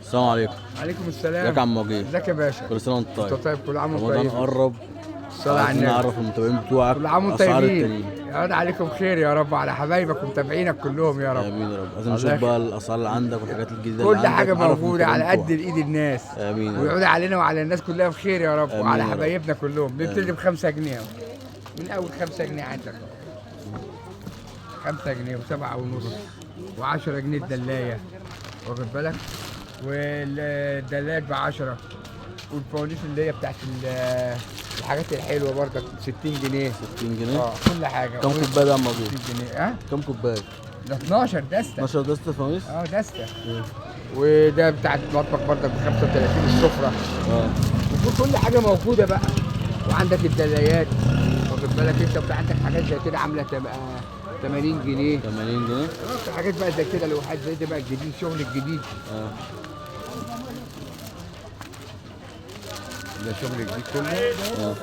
السلام عليكم. عليكم السلام. ازيك يا عم وجيه؟ ازيك يا باشا؟ كل سنه وانت طيب. انت طيب، كل عام وانت رمضان طيب. قرب. الصلاة على النبي. نعرف المتابعين بتوعك كل عام وانتم اسعار طيبين. التانيين. يعود عليكم خير يا رب، على حبايبك ومتابعينك كلهم يا رب. امين يا رب. لازم الله نشوف بقى الاسعار اللي عندك والحاجات الجديده اللي كل عندك. حاجة نعرف موجودة على المتابعين قد بتوعك. ايد الناس. امين يا رب. ويعود علينا وعلى الناس كلها بخير يا رب، آمين وعلى يا رب. حبايبنا كلهم. بنبتدي ب5 جنيه من اول 5 جنيه عندك. 5 جنيه و7 ونص و10 جنيه الدلاية، واخد بالك؟ والدلايات ب10، والفوانيس اللي هي بتاعت الحاجات الحلوه برضك 60 جنيه. 60 جنيه؟ كل حاجه. كم كوبايه ده يا عم وجيه؟ 60 جنيه. كم كوبايه؟ ده 12 دسته. 12 دسته فوانيس؟ دسته. وده بتاع المطبخ برضك ب 35 السفره. وكل حاجه موجوده بقى. وعندك الدلايات، واخد بالك انت؟ بتاع عندك حاجات زي كده عامله 80 جنيه. 80 جنيه؟ في حاجات بقى زي كده، لوحات زي ده بقى الجديد، شغل الجديد. ده شغل جديد كله.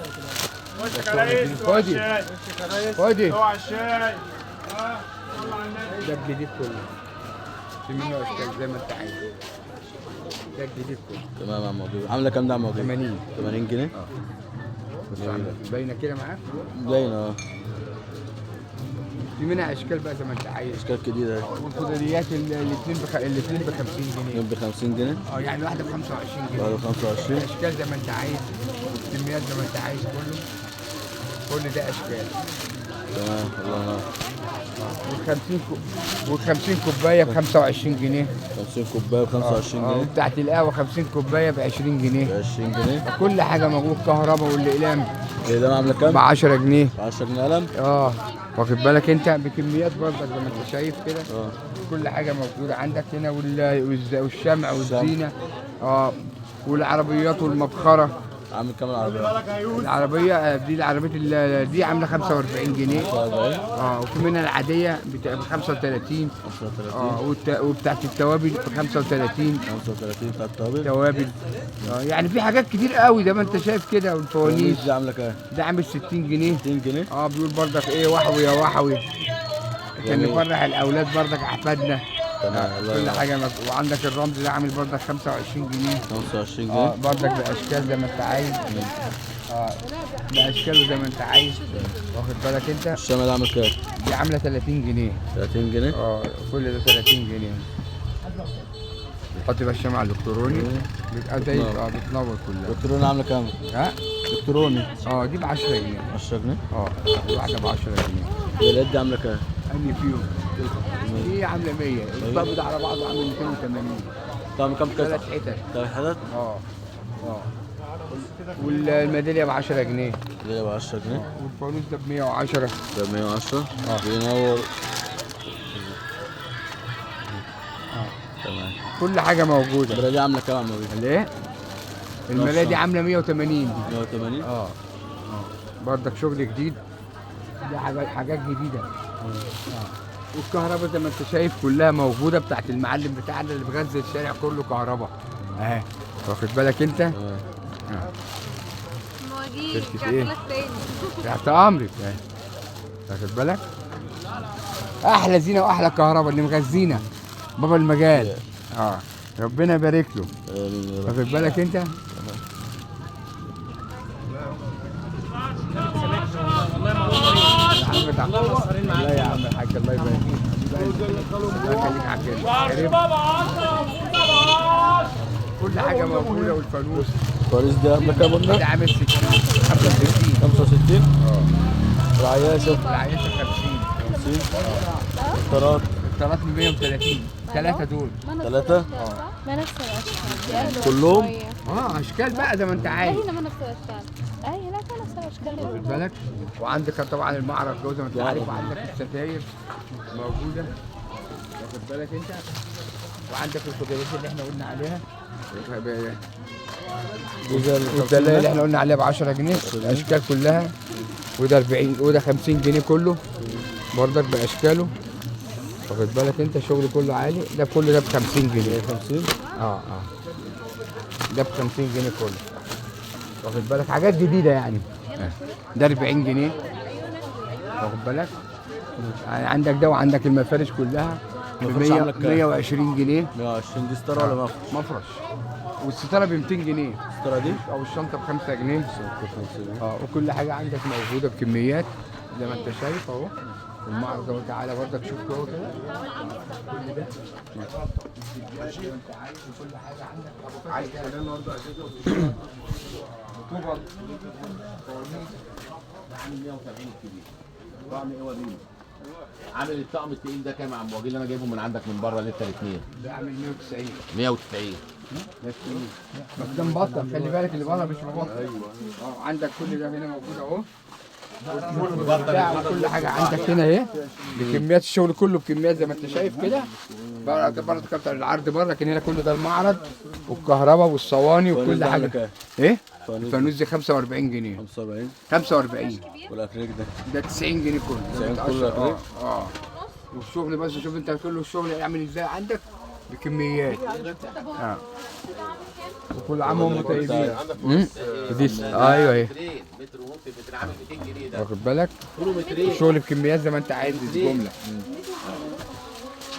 خدي خدي. ده الجديد كله. في منه اشكال زي ما انت عايز. ده الجديد كله. تمام يا عم وجيه. عامله كام ده يا عم وجيه؟ 80. 80 جنيه؟ باينه كده معاك؟ باينه. في منها اشكال بقى زي ما انت عايز. اشكال جديده اهي. والخضريات الاثنين ب 50 جنيه. ب 50 جنيه؟ يعني واحده ب 25 جنيه. واحده ب 25. اشكال زي ما انت عايز، كميات زي ما انت عايز، كله كل ده اشكال. تمام. الله ينور. وال50 كوبايه ب 25 جنيه. 50 كوبايه ب 25 جنيه. وبتاعت القهوه 50 كوبايه ب 20 جنيه. ب 20 جنيه. كل حاجه موجود. كهرباء والاقلام الاقلام عامله كام؟ ب 10 جنيه. 10 جنيه قلم؟ واخد بالك انت؟ بكميات برضك زي ما انت شايف كده. كل حاجه موجوده عندك هنا. والشمع والزينه. والعربيات والمبخره. عامل كام العربيه؟ العربيه دي، العربيه دي عامله 45 جنيه. 45. وفي منها العاديه ب 35. 35. وبتاعت التوابل ب 35. 35 بتاعت التوابل. توابل. يعني في حاجات كتير قوي زي ما انت شايف كده. والفوانيس دي عامله كام؟ ده عامل 60 جنيه. 60 جنيه؟ بيقول برضك ايه، وحوي يا وحوي، عشان نفرح الاولاد برضك احفادنا. تمام. كل حاجه وعندك الرمز ده عامل برضك 25 جنيه. 25 جنيه؟ برضك باشكال زي ما انت عايز. باشكاله زي ما انت عايز، واخد بالك انت؟ الشمع ده عامل كام؟ دي عامله 30 جنيه. 30 جنيه؟ كل ده 30 جنيه. بتحط بقى الشمع الالكتروني بتنور كلها. الكتروني عامله كام؟ الكتروني دي ب 10 جنيه. 10 جنيه؟ الواحده ب 10 جنيه. واليد دي عامله كام؟ انهي فيهم؟ دي عامله 100. الطب ده على بعضه عامل 280. كام قطعه؟ 3 حتت. 3 حتت؟ والميداليه ب 10 جنيه. الميداليه ب 10 جنيه. والفانوس ده ب 110. ده ب 110. بينور. تمام. كل حاجه موجوده. المرايه دي عامله كام يا عم وجيه؟ ليه؟ المرايه دي عامله 180. 180؟ برضك شغل جديد. دي حاجات جديده. والكهرباء زي ما انت شايف كلها موجوده، بتاعت المعلم بتاعنا اللي بغذي الشارع كله كهرباء اهي، واخد بالك انت؟ شركة ايه؟ تحت امرك اهي، واخد بالك؟ احلى زينه واحلى كهرباء اللي مغذينا بابا المجال. ربنا يبارك له. واخد بالك انت؟ الله يا عم الحاج، الله يبارك فيك. الله يخليك عافيه. كل حاجه موجوده. والفانوس. الفوانيس دي عامله كام قلنا؟ ده عامل 60. 65. 65؟ العياشه؟ العياشه 50. 50. الطرات؟ الطرات 130. 3 دول. 3؟ ما نفس الاشكال كلهم؟ اشكال بقى زي ما انت عايز. هنا ما نفس الاشكال. هناك نفس الاشكال. واخد بالك؟ وعندك طبعا المعرض جوه زي ما انت عارف، وعندك الستاير موجوده، واخد بالك انت؟ وعندك الخضروات اللي احنا قلنا عليها. والدلايه اللي احنا قلنا عليها ب 10 جنيه. الاشكال كلها. وده 40 وده 50 جنيه كله. برضك باشكاله، واخد بالك انت؟ الشغل كله عالي. ده كله ده ب 50 جنيه. 50؟ ده ب 50 جنيه كله، واخد بالك؟ حاجات جديده يعني. ده 40 جنيه، واخد بالك؟ يعني عندك ده وعندك المفارش كلها مفرش عامله كام؟ 120 جنيه 120 دي ستاره ولا مفرش؟ مفرش. والستاره ب 200 جنيه الستاره دي؟ او الشنطه ب 5 جنيه. وكل حاجه عندك موجوده بكميات زي ما انت شايف اهو. المعرض اهو، تعالى برضك شوف جوه كده. كل ده زي ما انت عايز وكل حاجه عندك. عايز كمان برضه رطوبه. عامل 170 الكبير. طعم ايه وريني؟ عامل الطقم التقيل ده كام يا عم وجيه اللي انا جايبه من عندك من بره لتر 2؟ ده عامل 190. 190. ده التقيل. بس ده مبطل، خلي بالك اللي بره مش مبطل. ايوه عندك كل ده هنا موجود اهو. كل حاجه عندك هنا اهي بكميات الشغل كله بكميات زي ما انت شايف كده. بره كتر العرض بره، لكن هنا كل ده المعرض والكهرباء والصواني وكل حاجه. ايه؟ الفانوس دي 45 جنيه. 45 والاكريك ده؟ ده 90 جنيه كله. 90 كله اكريك؟ والشغل بس شوف انت كله الشغل يعمل ازاي عندك بكميات. وكل عام وهم طيبين. ايوه اهي متر ونص متر عامل 200 جنيه ده. واخد بالك؟ طوله مترين. الشغل بكميات زي ما انت عايز جمله.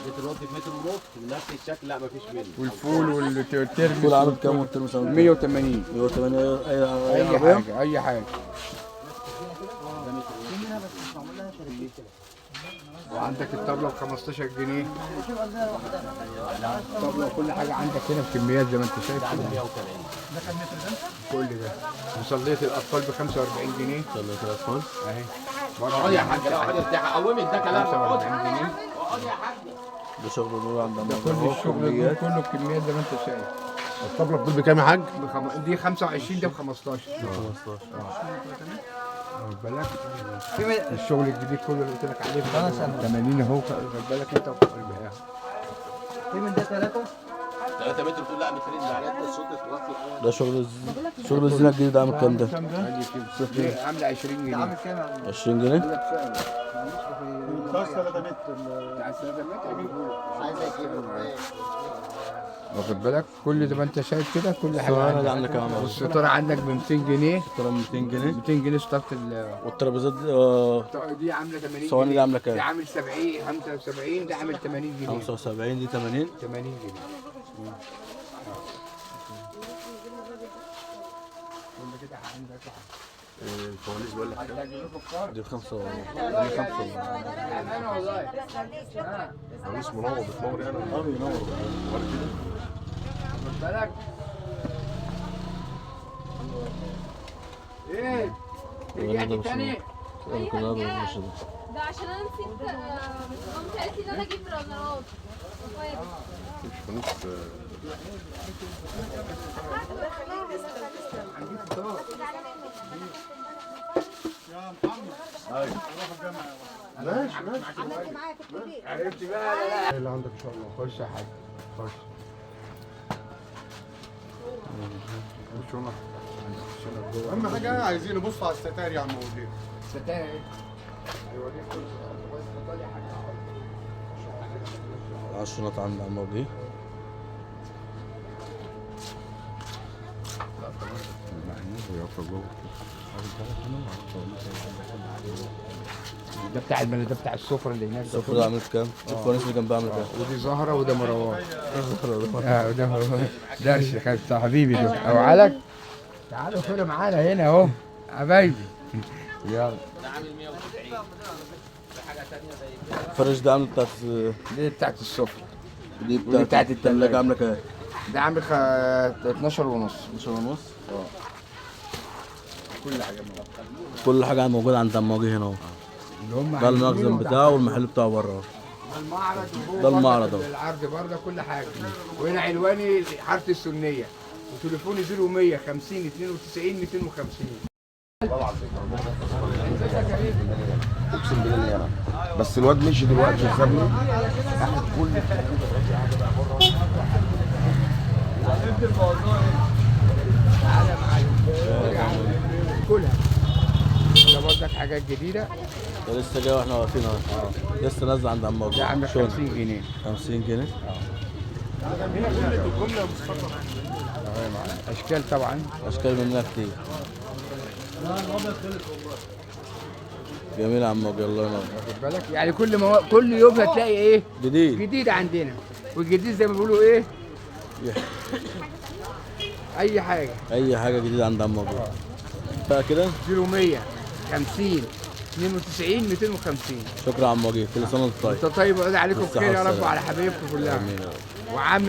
متر ونص في متر ونص بنفس الشكل. لا مفيش منه. والفول والترمس. الفول عامل كام والترمس عامل كام؟ 180. 180 اي حاجه اي حاجه. وعندك الطبله ب 15 جنيه. الطبله وكل حاجه عندك هنا بكميات زي ما انت شايف كده. كل ده. مصليه الاطفال ب 45 جنيه. مصليه الاطفال اهي. اقعد يا حاج. لا اقعد ارتاح. قومي ده كلام. 45 جنيه. اقعد يا حاج. ده شغل نور عند ده كل الشغل ده كله بكميات زي ما انت شايف. الطبله بتقول بكام يا حاج؟ دي 25 ده ب 15. 15. واخد بالك؟ الشغل الجديد كله اللي قلت لك عليه ب 80 اهو. واخد بالك انت وقلبها. في من ده 3 3 متر بتقول لا مترين. ده على قد الصوت توطي. ده شغل الزينه الجديد ده عامل كام ده؟ عامله 20 جنيه. عامل كام يا عم؟ 20 جنيه؟ متوسط 3 متر. عايز اجيبه. واخد بالك؟ كل زي ما انت شايف كده كل حاجه الستاره دي عندك. عامله كام؟ والستاره عندك ب 200 جنيه. الستاره 200 جنيه. 200 جنيه ستاره والترابيزات دي عامله 80 جنيه. الصواني دي عامله كام؟ دي عامل 70 75. ده عامل 80 جنيه. 75 دي 80. 80 جنيه. كل كده عندك الفوانيس بقول لك دي 5 دي 5 والله. فوانيس منور بتنور يعني. بينور. خد بالك. ايه؟ رجعت تاني؟ ده عشان انا نسيت مامتي قالت لي ان انا اجيب رنرات. ماشي. عرفت بقى لا اللي عندك ان شاء الله. خش يا حاج خش. اهم حاجه عايزين نبص على الستاير يا عم وديع. ستاير ايه؟ هيوريك كل اتفضل يا حاج. 10 نقط عند عمو دي. ده بتاع ده بتاع السفره اللي هناك. السفرة ده عامل كام؟ الفوانيس اللي جنبها عامل كام؟ ودي زهره وده مروان. وده هو درش خدت حبيبي ده. اوعالك تعالوا كلوا معانا هنا اهو حبايبي. يلا. ده عامل 190. في حاجه ثانيه زي كده. الفرش ده عامل بتاعت دي بتاعت السفره. دي ودي بتاعت التلاجة عاملة كام؟ ده عامل 12 ونص. 12 ونص. كل حاجه كل حاجة موجودة عند عمو هنا اهو. اللي هم ده المخزن بتاعه والمحل بتاعه بره اهو. المعرض وهو ده المعرض اهو. العرض برضه كل حاجه. وهنا عنواني حاره السنيه وتليفوني 0100 50 92 250. اقسم بالله بس الواد مشي دلوقتي وسابني. اخد كل كلها. ده برضك حاجات جديده. ده لسه جاي واحنا واقفين اهو. لسه نازل عند عمو. ده عامل 50 جنيه. 50 جنيه. اشكال طبعا. اشكال منها كتير. جميل يا عم وجيه، الله ينور. واخد بالك؟ يعني كل يوم هتلاقي ايه؟ جديد. جديد عندنا. والجديد زي ما بيقولوا ايه؟ اي حاجه. اي حاجه جديده عند عم وجيه. بقى كده 0100 50 92 250. شكرا يا عم وجيه، كل سنه وانت طيب. انت طيب وعليكم بالصحة بخير يا رب والسلامة. وعلى حبايبكم كلها. امين يا رب. وعام